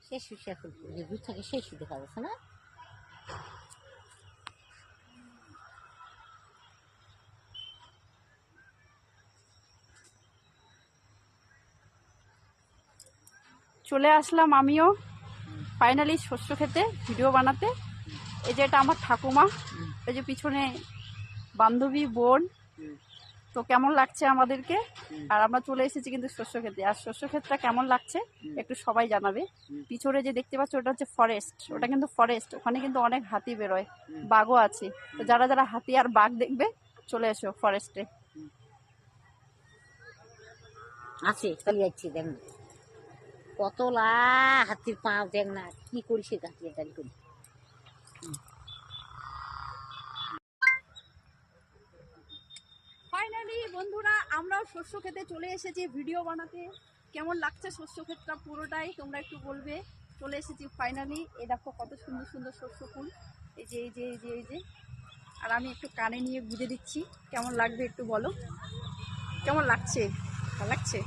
শেষ শেষ দূর থেকে শেষ দেখা যাচ্ছে না। চলে আসলাম আমিও ফাইনালি শস্য খেতে ভিডিও বানাতে। এই যে এটা আমার ঠাকুমা, এই যে পিছনে বান্ধবী বোন। তো কেমন লাগছে আমাদেরকে, আর আমরা চলে এসেছি কিন্তু শস্য খেতে। আর শস্য ক্ষেতটা কেমন লাগছে একটু সবাই জানাবে। পিছনে যে দেখতে পাচ্ছ ওটা হচ্ছে ফরেস্ট, ওটা কিন্তু ফরেস্ট, ওখানে কিন্তু অনেক হাতি বেরোয়, বাঘও আছে। তো যারা যারা হাতি আর বাঘ দেখবে চলে এসো ফরেস্টে। আছে চলে যাচ্ছি, দেখ না কতলা হাতির পা, দেখ না কি করিস গাছিয়ে দাঁড়ি করি। ফাইনালি বন্ধুরা আমরাও শস্য খেতে চলে এসেছি ভিডিও বানাতে। কেমন লাগছে শস্য ক্ষেতটা পুরোটাই তোমরা একটু বলবে। চলে এসেছি ফাইনালি। এই দেখো কত সুন্দর সুন্দর শস্য ফুল, এই যে এই যে এই যে এই যে। আর আমি একটু কানে নিয়ে বুঝে দিচ্ছি কেমন লাগবে, একটু বলো কেমন লাগছে। ভালো লাগছে।